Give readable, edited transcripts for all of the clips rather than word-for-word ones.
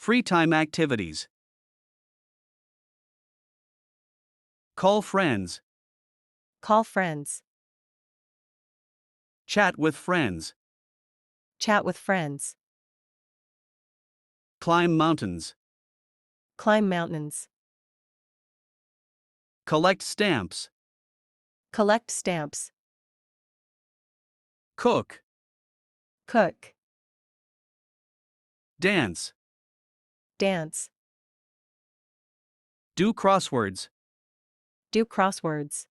Free time activities. Call friends. Call friends. Chat with friends. Chat with friends. Climb mountains. Climb mountains. Collect stamps. Collect stamps. Cook. Cook. Dance. Dance. Do crosswords. Do crosswords.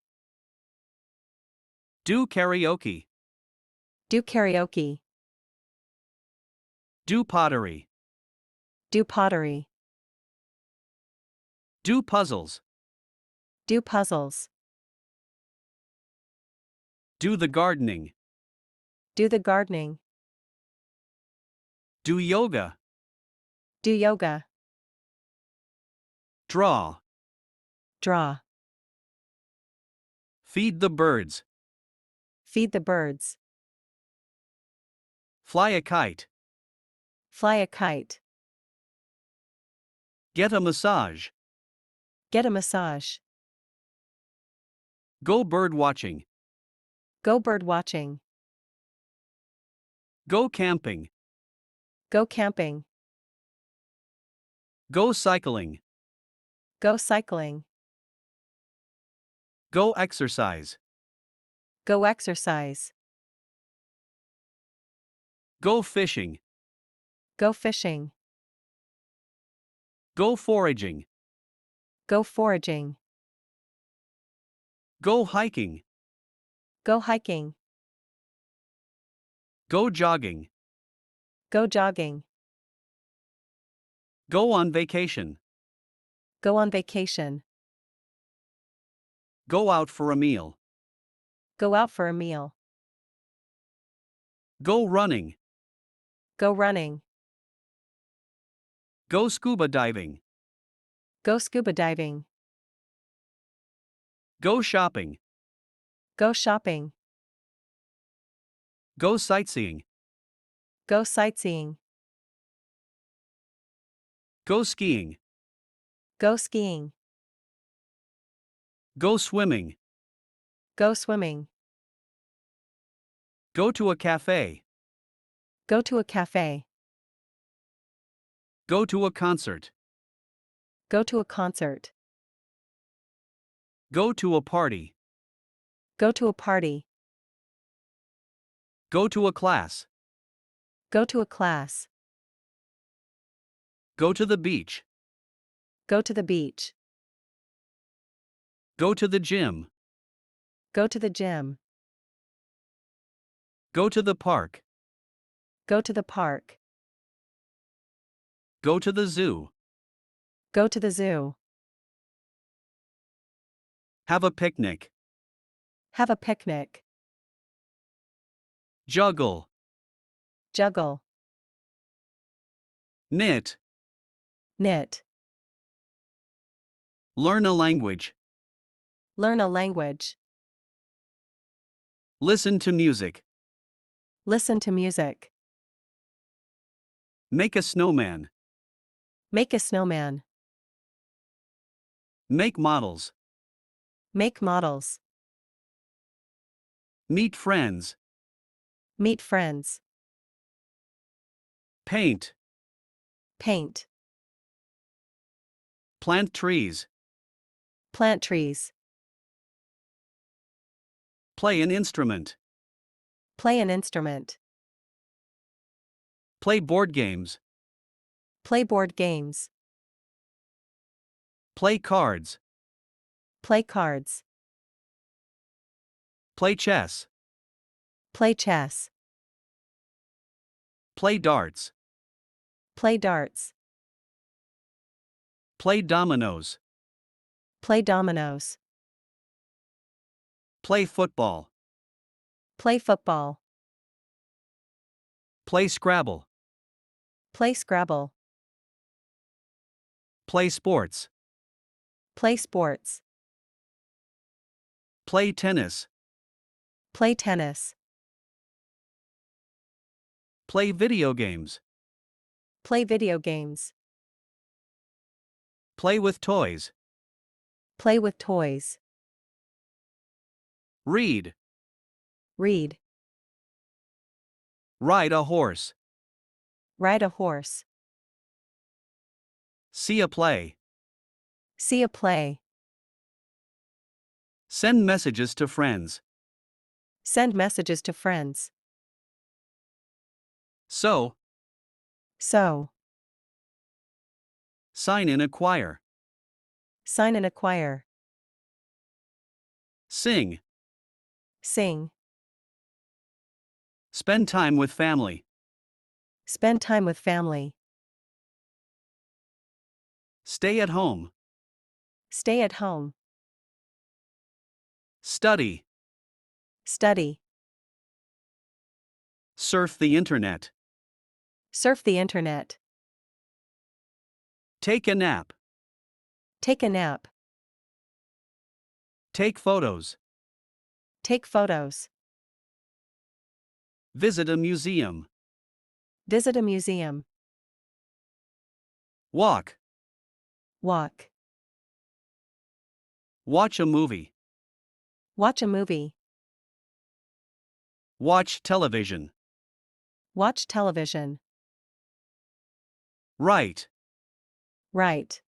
Do karaoke. Do karaoke. Do pottery. Do pottery. Do puzzles. Do puzzles. Do the gardening. Do the gardening. Do yoga. Do yoga. Draw. Draw. Feed the birds. Feed the birds. Fly a kite. Fly a kite. Get a massage. Get a massage. Go bird watching. Go bird watching. Go camping. Go camping. Go cycling. Go cycling. Go exercise. Go exercise. Go fishing. Go fishing. Go foraging. Go foraging. Go hiking. Go hiking. Go jogging. Go jogging. Go on vacation. Go on vacation. Go out for a meal. Go out for a meal. Go running. Go running. Go scuba diving. Go scuba diving. Go shopping. Go shopping. Go sightseeing. Go sightseeing. Go skiing. Go skiing. Go swimming. Go swimming. Go to a café. Go to a café. Go to a concert. Go to a concert. Go to a party. Go to a party. Go to a class. Go to a class. Go to the beach. Go to the beach. Go to the gym. Go to the gym. Go to the park. Go to the park. Go to the zoo. Go to the zoo. Have a picnic. Have a picnic. Juggle. Juggle. Knit. Knit. Learn a language. Learn a language. Listen to music. Listen to music. Make a snowman. Make a snowman. Make models. Make models. Meet friends. Meet friends. Paint. Paint. Plant trees. Plant trees. Play an instrument. Play an instrument. Play board games. Play board games. Play cards. Play cards. Play chess. Play chess. Play darts. Play darts. Play dominoes. Play dominoes. Play football. Play football. Play Scrabble. Play Scrabble. Play sports. Play sports. Play tennis. Play tennis. Play video games. Play video games. Play with toys. Play with toys. Read. Read. Ride a horse. Ride a horse. See a play. See a play. Send messages to friends. Send messages to friends. Sew. Sew. Sign in a choir. Sign in a choir. Sing. Sing. Spend time with family. Spend time with family. Stay at home. Stay at home. Study. Study. Surf the internet. Surf the internet. Take a nap. Take a nap. Take photos. Take photos. Visit a museum. Visit a museum. Walk. Walk. Watch a movie. Watch a movie. Watch television. Watch television. Write. Write.